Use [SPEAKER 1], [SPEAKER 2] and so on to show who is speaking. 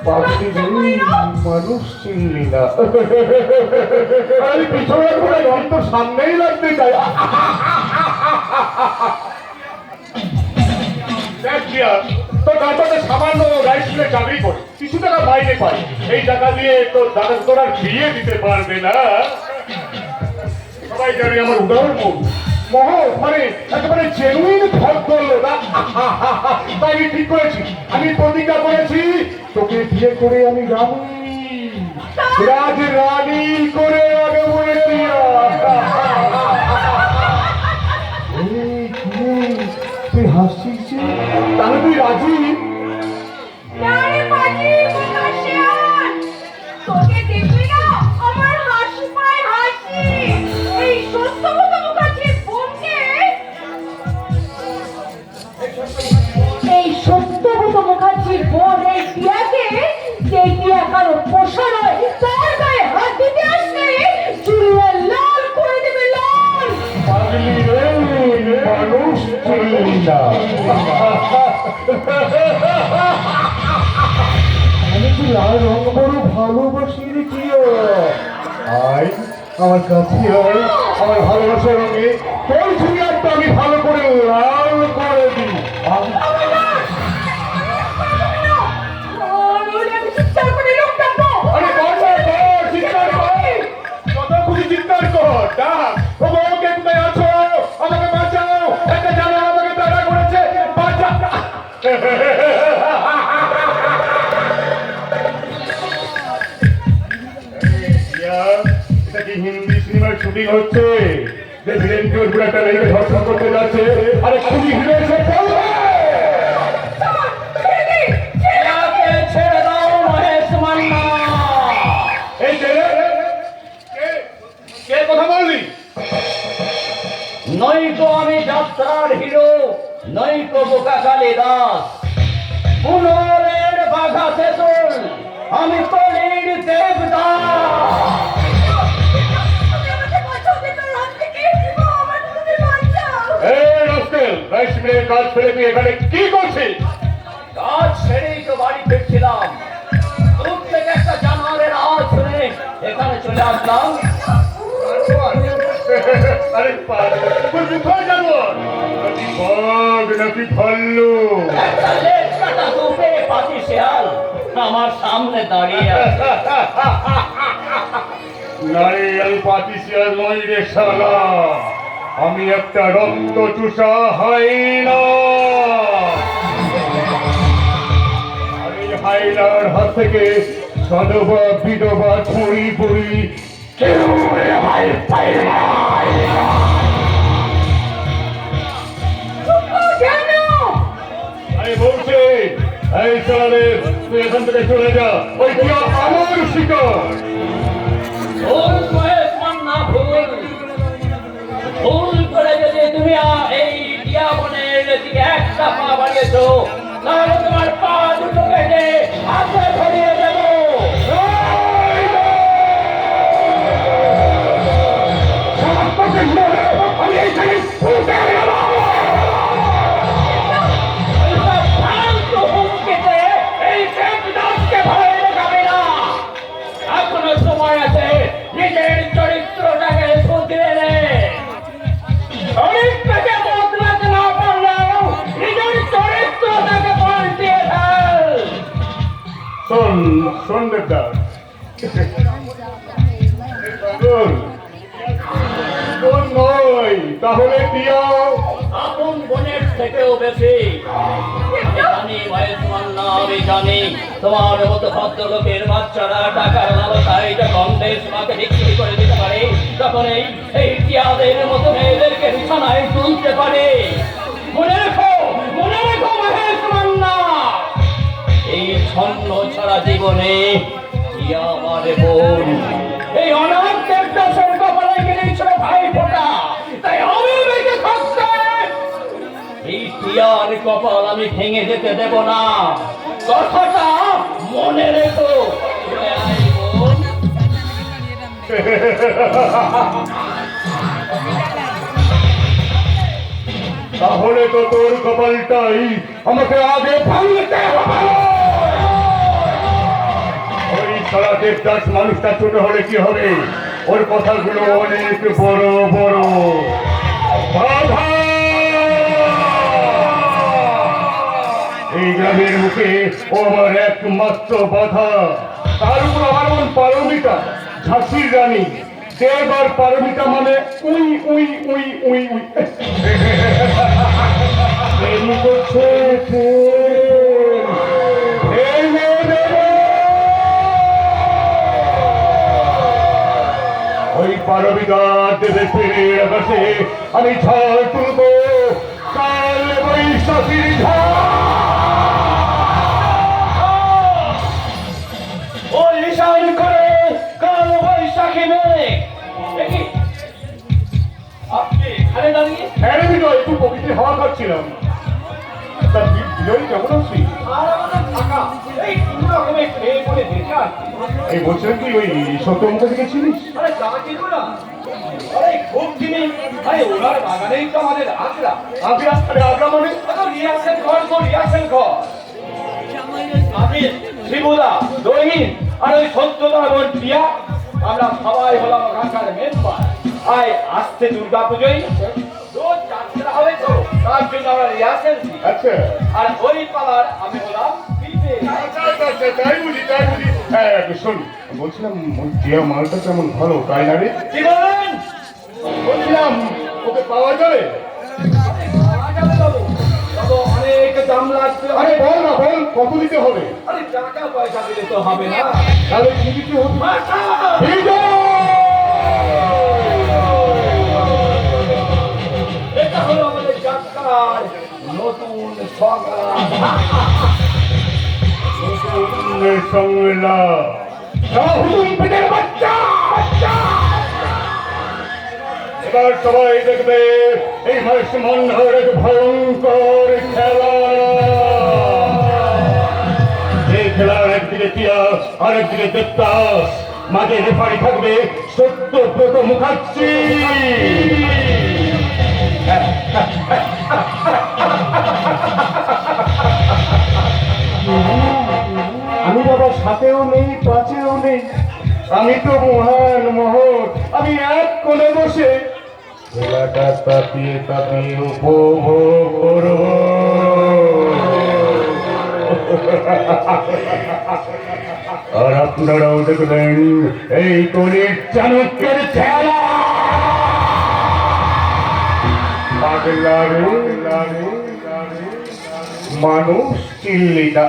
[SPEAKER 1] মানুষ চিনলি না, আমি পিছনে ঘুরে তো সামনেই লাগতে চাই। তোর দাদাকে সামান্য রাইস মিলে চাকরি করে কিছু টাকা বাইরে পাই, এই টাকা দিয়ে তোর দাদা তোর আর বিয়ে দিতে পারবে না। সবাই জানে আমার উদাহরণ মহৎ মানে একেবারে জেনুইন ভক্ত লোক। তাই আমি ঠিক করেছি, আমি প্রতিজ্ঞা করেছি তোকে বিয়ে করে আমি রাজ রানী করে আগে বলেছি। তুই হাসছিস, তাহলে তুই রাজি?
[SPEAKER 2] এই সত্যব্রত মুখার্জির বোন এই টিয়াকে, যে টিয়া কারো পোষা নয়, তার গায়ে হাত দিতে আসলে চুরিয়া লাল করে দেবে, লাল।
[SPEAKER 1] পাগলি রে, মানুষ চিনলি না। আমি কি লাল রঙ বড় ভালোবাসি রে কি? আয় আমার কাছে, আয় আমার ভালোবাসার রঙে তোর চুরিয়ারটা আমি ভালো করে লাল করে দিই। হিন্দি সিনেমার শুটিং হচ্ছে, যে ভিলেন পুরো একটা রেখে ধর্ষণ করতে যাচ্ছে, আরে খুবই হিরো এসে বলবে
[SPEAKER 3] ছেড়ে দাও মহেশ মান্না।
[SPEAKER 1] এই কে কথা বললি?
[SPEAKER 3] নয়তো আমি যাত্রার হিরো, নয়তো বোকা কালিদাস, পুনরের বাঘা তেতুল, আমি কলির দেবদাস।
[SPEAKER 1] কাজ ফেলে তুই এখানে কি করছিস?
[SPEAKER 3] কাজ ছেড়েই তো বাড়ি ফিরছিলাম, দূর থেকে একটা জানোয়ারের আওয়াজ শুনে এখানে চলে আসলাম।
[SPEAKER 1] আরে কোথায় যাবো? বাঘ নাকি ভাল্লুক?
[SPEAKER 3] একটা লেজ কাটা দুপে পাখি শেয়াল আমার সামনে দাঁড়িয়ে আছে।
[SPEAKER 1] নারিয়াল পাতি শিয়াল নই রে শালা, আমি একটা রক্ত চুষা হাইনা। হাইনার হাত থেকে সদবা বিধবা ছুরি পড়ি কেউ রেহাই পায় না। আমি বলছি এই চলে, তুই এখান থেকে চলে যা, ওই টিয়া আমার শিকার।
[SPEAKER 3] ভুল মহেশ মান্না, ভুল ভুল করে যদি তুমি এই টিয়া বনের দিকে একটা পা বাড়িয়েছো, তাহলে তোমার পা দুটো কেটে হাতে ধরিয়ে দেবো। এখনো সময় আছে, নিজের চরিত্রটাকে শুধরে নে। চরিত্রকে বদলাতে না পারলেও নিজের চরিত্রটাকে পাল্টিয়ে ফেল।
[SPEAKER 1] শোন দেবদাস, তাহলে
[SPEAKER 3] আপন বোনের থেকেও বেশি জানি মহেশ মান্না, আমি জানি তোমার মতো ভদ্রলোকের বাচ্চারা টাকার লালসায় যখন দেশ মাকে বিক্রি করে দিতে পারে, তখন এই টিয়াদের মতো মেয়েদেরকে বিছানায় তুলতে পারে। মনে রেখো মহেশ মান্না, এই ছন্ন ছাড়া জীবনে টিয়া আমার বোন, এই অনাথ দেবদাসের কপালে গিয়েছিল ভাই ফোটা, তাই আমি বেঁচে থাকতে এই টিয়ার কপাল আমি ভেঙে যেতে দেব না, কথাটা মনে রেখো।
[SPEAKER 1] তাহলে তো তোর কপালটাই আমাকে আগে ভাঙতে হবে। সারা দেবদাস মানুষটা ছোট হলে কি হবে, ওর কথাগুলো অনেক বড় বড়। বাধা! এই গ্রামের মুখে ও আমার একমাত্র বাধা। তার উপর আমার মন পারমিতা, ঝাঁসির রানী। দেব আর পারমিতা মানে we we we we we. প্রেম করছে প্রেম। প্রেমে দেবে। ওই পারমিতা দেবে ফিরে আকাশে আমি ঝড় তুলব, কাল বৈশাখীর ঝড়।
[SPEAKER 3] ওই ঈশান করে কাল বৈশাখী মেঘ। দেখি আপনি এখানে দাঁড়িয়ে
[SPEAKER 1] হ্যাঁ বিজয়, একটু প্রকৃতির হাওয়া খাচ্ছিলাম। তা বিজয় কেমন আছি?
[SPEAKER 3] আর আমাদের থাকা এই কোন রকমে খেয়ে পড়ে বেঁচে আছি।
[SPEAKER 1] এই বলছিলাম কি ওই সত্য মুখে গেছিলিস?
[SPEAKER 3] আরে তা কিন্তু না, আরে খুব চিনি। আরে ওনার বাগানেই তো আমাদের আগ্রা।
[SPEAKER 1] আগ্রা? আরে আগ্রা মানে?
[SPEAKER 3] রিয়াসেল ঘর তো রিয়াসেল ঘর। আমি শিবুদা, দহিন আর ওই সত্যদা বোন প্রিয়া, আমরা সবাই হলাম ওখানকার মেম্বার। আয় আসছে দুর্গা পুজোয় রোজ যাত্রা হবে তো, তার জন্য আমরা রিহার্সেল দিই।
[SPEAKER 1] আচ্ছা
[SPEAKER 3] আর ওই পালার আমি হলাম পিঠে।
[SPEAKER 1] আচ্ছা, তাই বুঝি তাই বুঝি। হ্যাঁ শোন, বলছিলাম ওই টিয়া মালটা কেমন ভালো, তাই না রে?
[SPEAKER 3] কি বলেন?
[SPEAKER 1] বলছিলাম ওকে পাওয়া যাবে?
[SPEAKER 3] পাওয়া যাবে বাবু, তবে অনেক দাম লাগবে।
[SPEAKER 1] আরে বল না, বল কত দিতে হবে?
[SPEAKER 3] আরে টাকা পয়সা দিলে তো হবে না।
[SPEAKER 1] তাহলে কি দিতে হবে?
[SPEAKER 3] মাথা! এটা হলো আমাদের যাত্রার নতুন সংগ্রাম।
[SPEAKER 1] সংলাপ। হুজুম পেটের বাচ্চা বাচ্চা। এবার সবাই দেখবে এই মাস মন্ডলের এক ভয়ঙ্কর খেলা। এই খেলার একদিকে টিয়া আর একদিকে দেবদাস, মাঝে রেফারি থাকবে সত্যব্রত মুখার্জি। আমি বাবা সাথেও নেই, পাঁচেও নেই, আমি তো মহান মহৎ। আমি এক কোণে বসে খেলাটা তাপিয়ে তাপিয়ে উপভোগ করব। আর আপনারাও দেখবেন এই কোণের চাণক্যের খেলা। পাগলা রে মানুষ চিল্লি না।